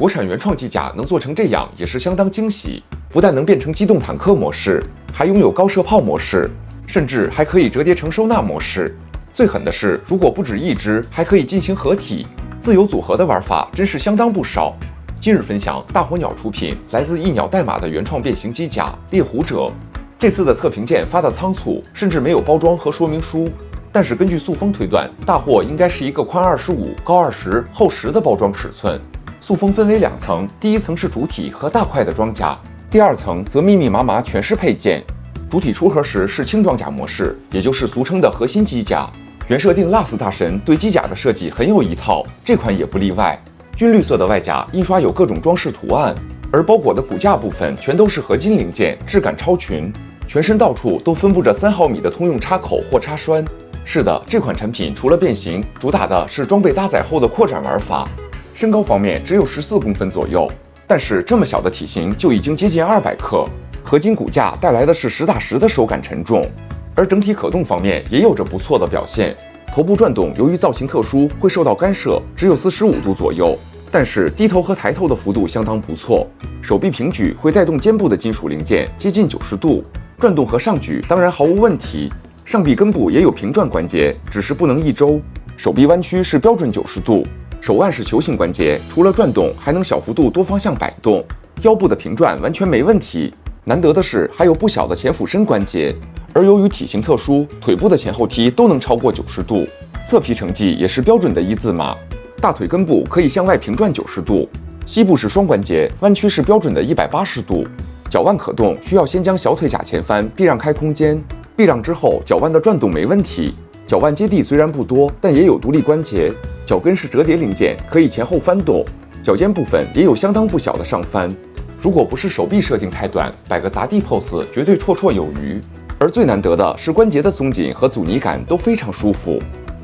国产原创机甲能做成这样也是相当惊喜，不但能变成机动坦克模式，还拥有高射炮模式，甚至还可以折叠成收纳模式。最狠的是，如果不止一只，还可以进行合体，自由组合的玩法真是相当不少。今日分享大火鸟出品，来自一鸟代码的原创变形机甲猎狐者。这次的测评件发得仓促，甚至没有包装和说明书。但是根据塑封推断，大货应该是一个宽25、高20、厚10的包装尺寸。塑封分为2层，第一层是主体和大块的装甲，第2层则密密麻麻全是配件。主体出盒时是轻装甲模式，也就是俗称的核心机甲。原设定 LAS 大神对机甲的设计很有一套，这款也不例外。军绿色的外甲印刷有各种装饰图案，而包裹的骨架部分全都是合金零件，质感超群。全身到处都分布着3毫米的通用插口或插栓。是的，这款产品除了变形，主打的是装备搭载后的扩展玩法。身高方面只有14公分左右，但是这么小的体型就已经接近200克。合金骨架带来的是实打实的手感沉重，而整体可动方面也有着不错的表现。头部转动由于造型特殊会受到干涉，只有45度左右，但是低头和抬头的幅度相当不错。手臂平举会带动肩部的金属零件接近90度，转动和上举当然毫无问题。上臂根部也有平转关节，只是不能一周。手臂弯曲是标准90度，手腕是球形关节，除了转动还能小幅度多方向摆动。腰部的平转完全没问题。难得的是还有不小的前俯身关节，而由于体型特殊，腿部的前后踢都能超过90度。侧皮成绩也是标准的1字马，大腿根部可以向外平转90度，膝部是双关节，弯曲是标准的180度。脚腕可动，需要先将小腿甲前翻，避让开空间。避让之后，脚腕的转动没问题。脚腕接地虽然不多，但也有独立关节。脚跟是折叠零件，可以前后翻动。脚尖部分也有相当不小的上翻。如果不是手臂设定太短，摆个砸地 pose 绝对绰绰有余。而最难得的是关节的松紧和阻尼感都非常舒服。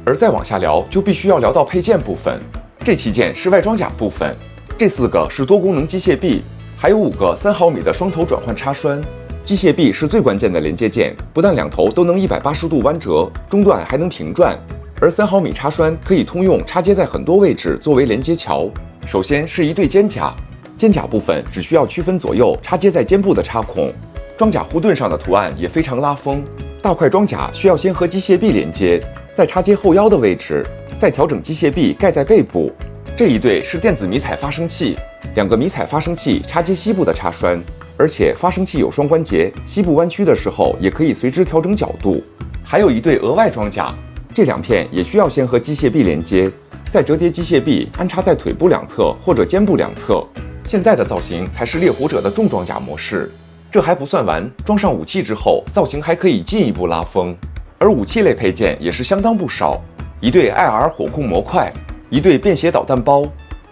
而再往下聊，就必须要聊到配件部分。这期件是外装甲部分，这4个是多功能机械臂，还有5个3毫米的双头转换插栓。机械臂是最关键的连接件，不但2头都能180度弯折，中段还能平转。而3毫米插栓可以通用插接在很多位置作为连接桥。首先是一对肩甲。肩甲部分只需要区分左右插接在肩部的插孔，装甲护盾上的图案也非常拉风。大块装甲需要先和机械臂连接，再插接后腰的位置，再调整机械臂盖在背部。这一对是电子迷彩发生器，2个迷彩发生器插接膝部的插栓，而且发生器有双关节，膝部弯曲的时候也可以随之调整角度。还有一对额外装甲，这2片也需要先和机械臂连接，再折叠机械臂安插在腿部两侧或者肩部两侧。现在的造型才是猎狐者的重装甲模式。这还不算完，装上武器之后，造型还可以进一步拉风。而武器类配件也是相当不少，一对 IR 火控模块，一对便携导弹包。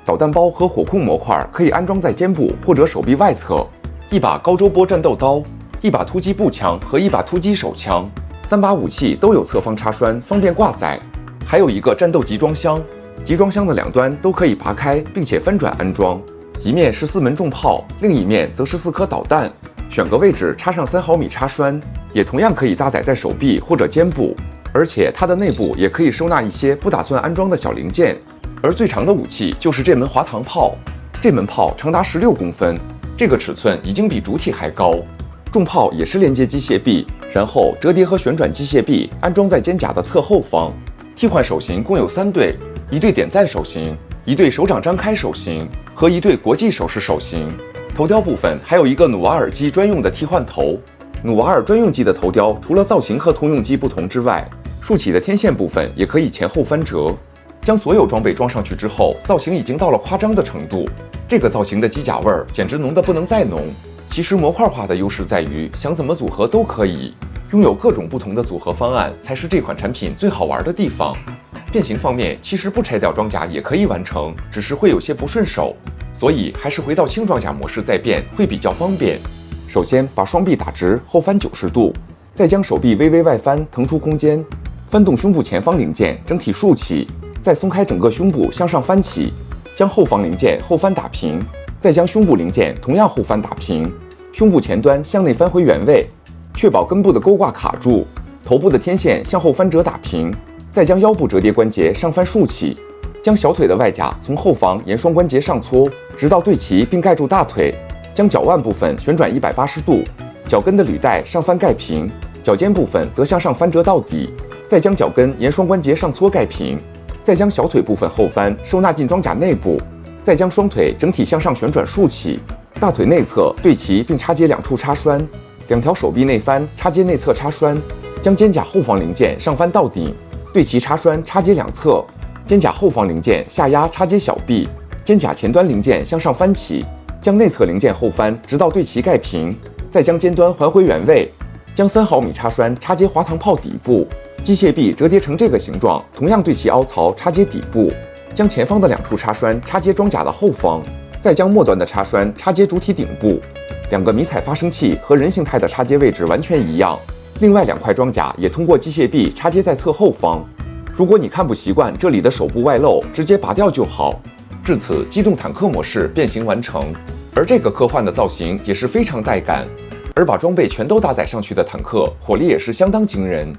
导弹包和火控模块可以安装在肩部或者手臂外侧。一把高周波战斗刀，一把突击步枪和一把突击手枪，3把武器都有侧方插栓，方便挂载。还有一个战斗集装箱，集装箱的2端都可以拔开，并且翻转安装。一面是4门重炮，另一面则是4颗导弹。选个位置插上3毫米插栓，也同样可以搭载在手臂或者肩部。而且它的内部也可以收纳一些不打算安装的小零件。而最长的武器就是这门滑膛炮，这门炮长达16公分，这个尺寸已经比主体还高。重炮也是连接机械臂，然后折叠和旋转机械臂安装在肩甲的侧后方。替换手型共有3对，一对点赞手型，一对手掌张开手型和一对国际手势手型。头雕部分还有一个努瓦尔机专用的替换头。努瓦尔专用机的头雕除了造型和通用机不同之外，竖起的天线部分也可以前后翻折。将所有装备装上去之后，造型已经到了夸张的程度。这个造型的机甲味儿简直浓得不能再浓。其实模块化的优势在于想怎么组合都可以，拥有各种不同的组合方案才是这款产品最好玩的地方。变形方面其实不拆掉装甲也可以完成，只是会有些不顺手，所以还是回到轻装甲模式再变会比较方便。首先把双臂打直后翻90度，再将手臂微微外翻腾出空间，翻动胸部前方零件整体竖起，再松开整个胸部向上翻起，将后方零件后翻打平，再将胸部零件同样后翻打平，胸部前端向内翻回原位，确保根部的钩挂卡住，头部的天线向后翻折打平，再将腰部折叠关节上翻竖起，将小腿的外甲从后方沿双关节上搓，直到对齐并盖住大腿，将脚腕部分旋转180度，脚跟的履带上翻盖平，脚尖部分则向上翻折到底，再将脚跟沿双关节上搓盖平，再将小腿部分后翻收纳进装甲内部，再将双腿整体向上旋转竖起，大腿内侧对齐并插接2处插栓，两条手臂内翻插接内侧插栓，将肩胛后方零件上翻到顶，对齐插栓插接两侧，肩胛后方零件下压插接小臂，肩胛前端零件向上翻起，将内侧零件后翻直到对齐盖平，再将尖端还回原位，将3毫米插栓插接滑膛炮底部，机械臂折叠成这个形状，同样对齐凹槽插接底部，将前方的2处插栓插接装甲的后方，再将末端的插栓插接主体顶部。2个迷彩发生器和人形态的插接位置完全一样，另外2块装甲也通过机械臂插接在侧后方。如果你看不习惯这里的手部外露，直接拔掉就好。至此，机动坦克模式变形完成。而这个科幻的造型也是非常带感，而把装备全都搭载上去的坦克，火力也是相当惊人。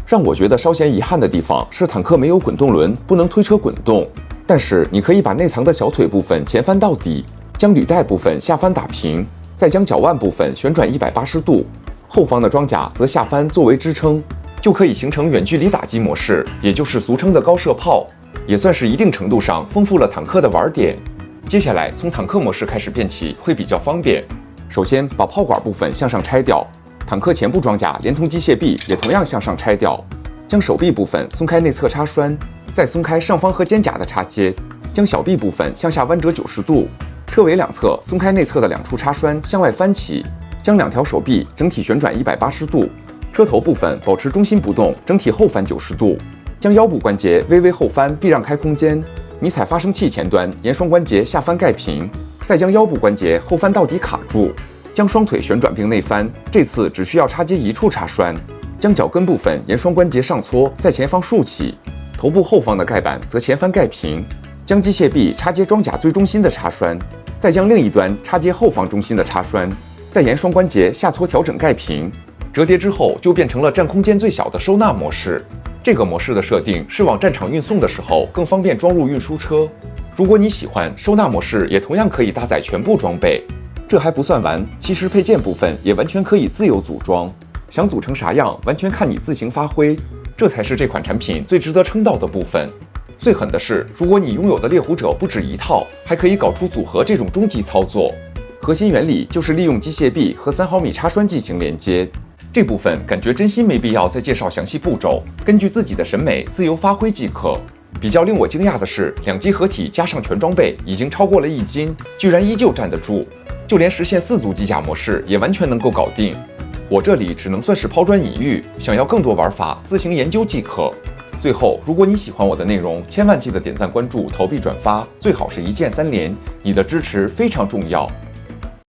让我觉得稍显遗憾的地方是坦克没有滚动轮，不能推车滚动。但是你可以把内藏的小腿部分前翻到底，将履带部分下翻打平，再将脚腕部分旋转180度，后方的装甲则下翻作为支撑，就可以形成远距离打击模式，也就是俗称的高射炮，也算是一定程度上丰富了坦克的玩点。接下来从坦克模式开始变起会比较方便。首先把炮管部分向上拆掉，坦克前部装甲连同机械臂也同样向上拆掉，将手臂部分松开内侧插栓，再松开上方和肩胛的插接，将小臂部分向下弯折90度，车尾两侧松开内侧的2处插栓向外翻起，将2条手臂整体旋转180度，车头部分保持中心不动，整体后翻90度，将腰部关节微微后翻避让开空间，迷彩发生器前端沿双关节下翻盖平，再将腰部关节后翻到底卡住，将双腿旋转并内翻，这次只需要插接1处插栓，将脚跟部分沿双关节上搓，在前方竖起，头部后方的盖板则前翻盖平，将机械臂插接装甲最中心的插栓，再将另一端插接后方中心的插栓，再沿双关节下搓调整盖平。折叠之后就变成了占空间最小的收纳模式。这个模式的设定是往战场运送的时候更方便装入运输车。如果你喜欢，收纳模式也同样可以搭载全部装备。这还不算完，其实配件部分也完全可以自由组装，想组成啥样完全看你自行发挥，这才是这款产品最值得称道的部分。最狠的是，如果你拥有的猎狐者不止1套，还可以搞出组合这种终极操作。核心原理就是利用机械臂和3毫米插栓进行连接。这部分感觉真心没必要再介绍详细步骤，根据自己的审美自由发挥即可。比较令我惊讶的是，2机合体加上全装备已经超过了1斤，居然依旧站得住，就连实现4足机甲模式也完全能够搞定。我这里只能算是抛砖引玉，想要更多玩法自行研究即可。最后，如果你喜欢我的内容，千万记得点赞、关注、投币、转发，最好是一键3连，你的支持非常重要。